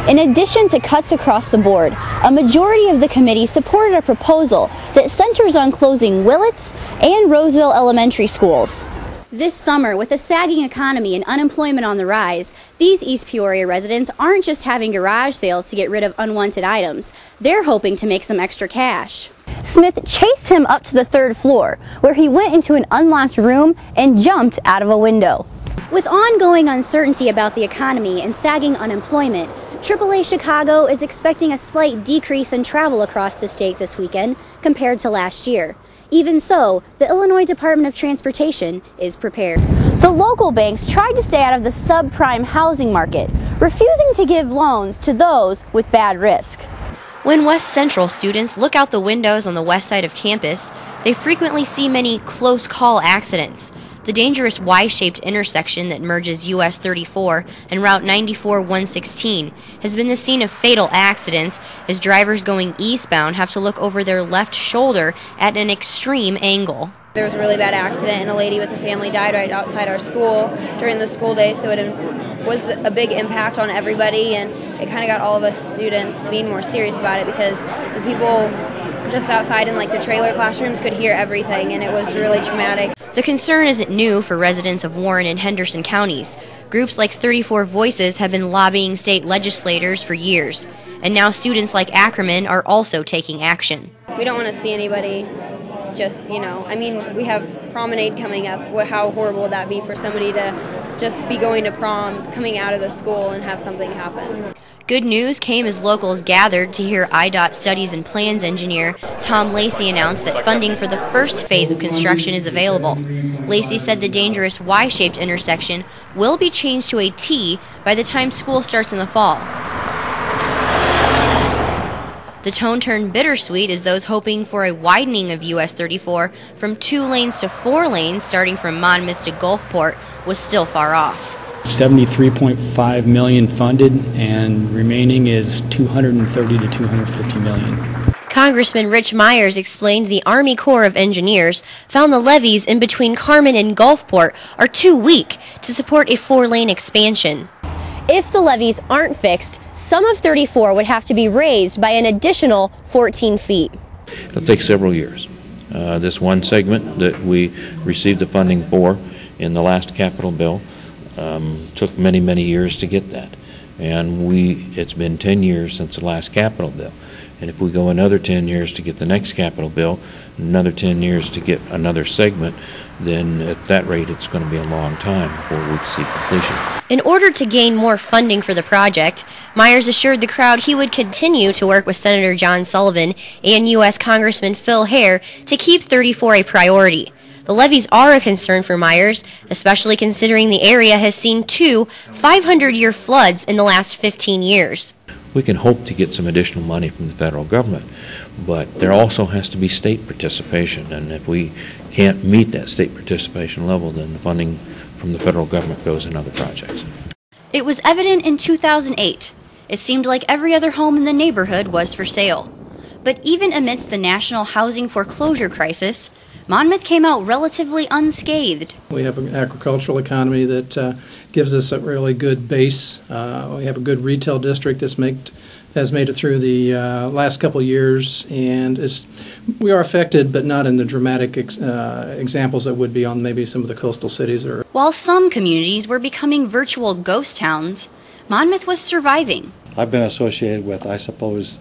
In addition to cuts across the board, a majority of the committee supported a proposal that centers on closing Willits and Roseville elementary schools. This summer, with a sagging economy and unemployment on the rise, these East Peoria residents aren't just having garage sales to get rid of unwanted items. They're hoping to make some extra cash. Smith chased him up to the third floor, where he went into an unlocked room and jumped out of a window. With ongoing uncertainty about the economy and sagging unemployment, AAA Chicago is expecting a slight decrease in travel across the state this weekend compared to last year. Even so, the Illinois Department of Transportation is prepared. The local banks tried to stay out of the subprime housing market, refusing to give loans to those with bad risk. When West Central students look out the windows on the west side of campus, they frequently see many close call accidents. The dangerous Y-shaped intersection that merges US 34 and Route 94-116 has been the scene of fatal accidents as drivers going eastbound have to look over their left shoulder at an extreme angle. There was a really bad accident and a lady with a family died right outside our school during the school day, so it was a big impact on everybody, and it kind of got all of us students being more serious about it because the people just outside in like the trailer classrooms could hear everything, and it was really traumatic. The concern isn't new for residents of Warren and Henderson counties. Groups like 34 Voices have been lobbying state legislators for years, and now students like Ackerman are also taking action. We don't want to see anybody just, I mean, we have promenade coming up. How horrible would that be for somebody to just be going to prom, coming out of the school, and have something happen? Good news came as locals gathered to hear IDOT Studies and Plans engineer Tom Lacey announce that funding for the first phase of construction is available. Lacey said the dangerous Y-shaped intersection will be changed to a T by the time school starts in the fall. The tone turned bittersweet as those hoping for a widening of US 34 from 2 lanes to 4 lanes starting from Monmouth to Gulfport was still far off. $73.5 million funded, and remaining is $230 to $250 million. Congressman Rich Myers explained the Army Corps of Engineers found the levees in between Carmen and Gulfport are too weak to support a 4-lane expansion. If the levees aren't fixed, some of 34 would have to be raised by an additional 14 feet. It'll take several years. This one segment that we received the funding for in the last capital bill took many, many years to get that. And it's been 10 years since the last capital bill. And if we go another 10 years to get the next capital bill, another 10 years to get another segment, then at that rate it's going to be a long time before we see completion. In order to gain more funding for the project, Myers assured the crowd he would continue to work with Senator John Sullivan and U.S. Congressman Phil Hare to keep 34 a priority. The levees are a concern for Myers, especially considering the area has seen 2 500-year floods in the last 15 years. We can hope to get some additional money from the federal government, but there also has to be state participation, and if we can't meet that state participation level, then the funding from the federal government goes in other projects. It was evident in 2008. It seemed like every other home in the neighborhood was for sale. But even amidst the national housing foreclosure crisis, Monmouth came out relatively unscathed. We have an agricultural economy that gives us a really good base. We have a good retail district has made it through the last couple of years, and we are affected, but not in the dramatic examples that would be on maybe some of the coastal cities. While some communities were becoming virtual ghost towns, Monmouth was surviving. I've been associated with, I suppose,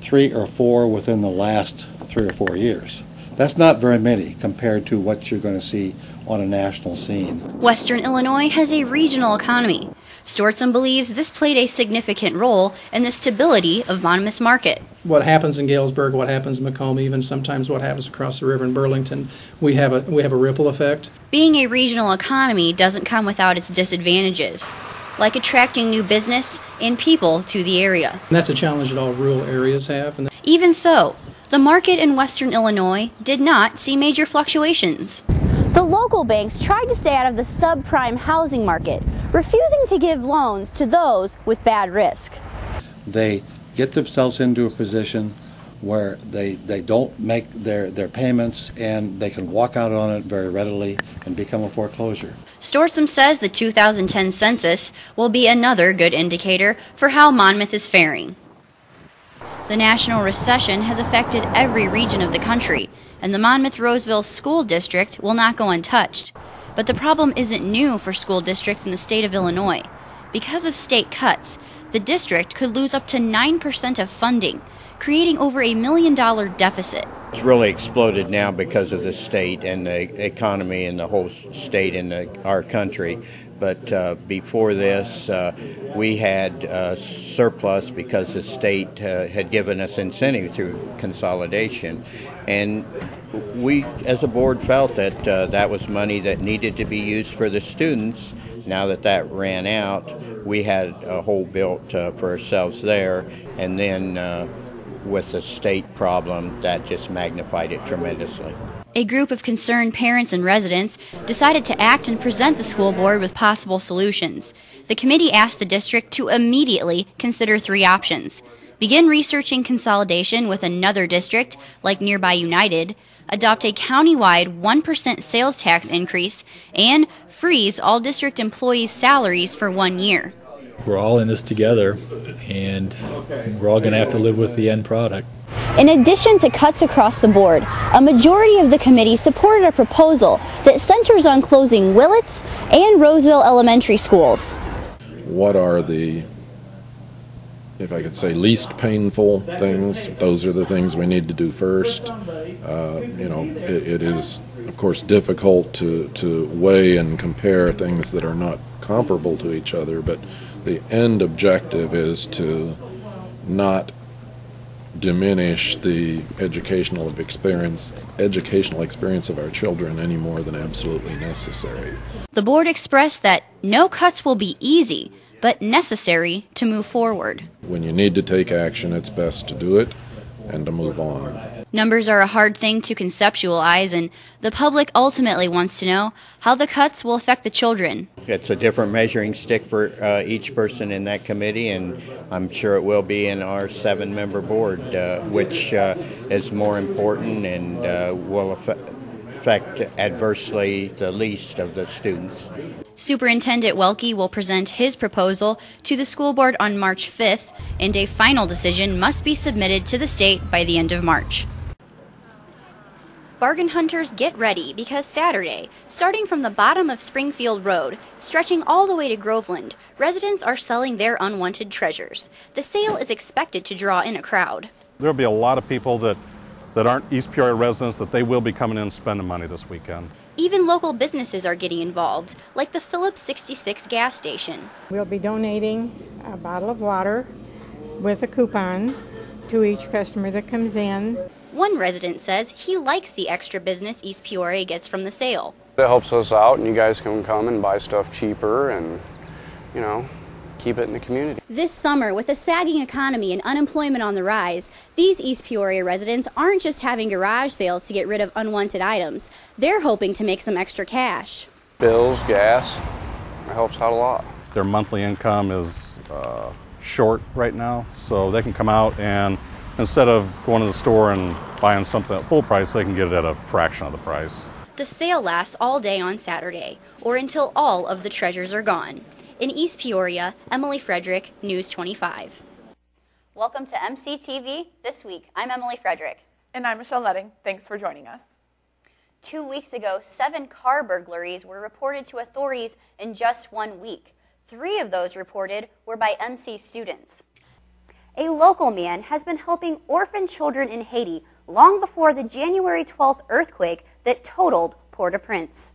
3 or 4 within the last 3 or 4 years. That's not very many compared to what you're going to see on a national scene. Western Illinois has a regional economy. Stortson believes this played a significant role in the stability of Monmouth's market. What happens in Galesburg, what happens in Macomb, even sometimes what happens across the river in Burlington, we have a ripple effect. Being a regional economy doesn't come without its disadvantages, like attracting new business and people to the area. And that's a challenge that all rural areas have. Even so, the market in Western Illinois did not see major fluctuations. The local banks tried to stay out of the subprime housing market, refusing to give loans to those with bad risk. They get themselves into a position where they don't make their payments and they can walk out on it very readily and become a foreclosure. Storsum says the 2010 census will be another good indicator for how Monmouth is faring. The national recession has affected every region of the country, and the Monmouth-Roseville School District will not go untouched. But the problem isn't new for school districts in the state of Illinois. Because of state cuts, the district could lose up to 9% of funding, creating over $1 million deficit. It's really exploded now because of the state and the economy and the whole state and our country. But before this, we had surplus because the state had given us incentive through consolidation. And we, as a board, felt that that was money that needed to be used for the students. Now that that ran out, we had a hole built for ourselves there. And then with the state problem, that just magnified it tremendously. A group of concerned parents and residents decided to act and present the school board with possible solutions. The committee asked the district to immediately consider 3 options: begin researching consolidation with another district, like nearby United, adopt a countywide 1% sales tax increase, and freeze all district employees' salaries for 1 year. We're all in this together, and we're all going to have to live with the end product. In addition to cuts across the board, a majority of the committee supported a proposal that centers on closing Willits and Roseville elementary schools. What are the, if I could say, least painful things? Those are the things we need to do first. It is, of course, difficult to weigh and compare things that are not comparable to each other, but the end objective is to not diminish the educational experience of our children any more than absolutely necessary. The board expressed that no cuts will be easy, but necessary to move forward. When you need to take action, it's best to do it and to move on. Numbers are a hard thing to conceptualize, and the public ultimately wants to know how the cuts will affect the children. It's a different measuring stick for each person in that committee, and I'm sure it will be in our 7-member board, which is more important and will affect adversely the least of the students. Superintendent Welke will present his proposal to the school board on March 5th, and a final decision must be submitted to the state by the end of March. Bargain hunters, get ready, because Saturday, starting from the bottom of Springfield Road, stretching all the way to Groveland, residents are selling their unwanted treasures. The sale is expected to draw in a crowd. There'll be a lot of people that aren't East Peoria residents, that they will be coming in and spending money this weekend. Even local businesses are getting involved, like the Phillips 66 gas station. We'll be donating a bottle of water with a coupon to each customer that comes in. One resident says he likes the extra business East Peoria gets from the sale. It helps us out, and you guys can come and buy stuff cheaper and, keep it in the community. This summer, with a sagging economy and unemployment on the rise, these East Peoria residents aren't just having garage sales to get rid of unwanted items. They're hoping to make some extra cash. Bills, gas, it helps out a lot. Their monthly income is short right now, so they can come out and instead of going to the store and buying something at full price, they can get it at a fraction of the price. The sale lasts all day on Saturday, or until all of the treasures are gone. In East Peoria, Emily Frederick, News 25. Welcome to MCTV This Week. I'm Emily Frederick. And I'm Michelle Nutting. Thanks for joining us. 2 weeks ago, 7 car burglaries were reported to authorities in just 1 week. 3 of those reported were by MC students. A local man has been helping orphan children in Haiti long before the January 12th earthquake that totaled Port-au-Prince.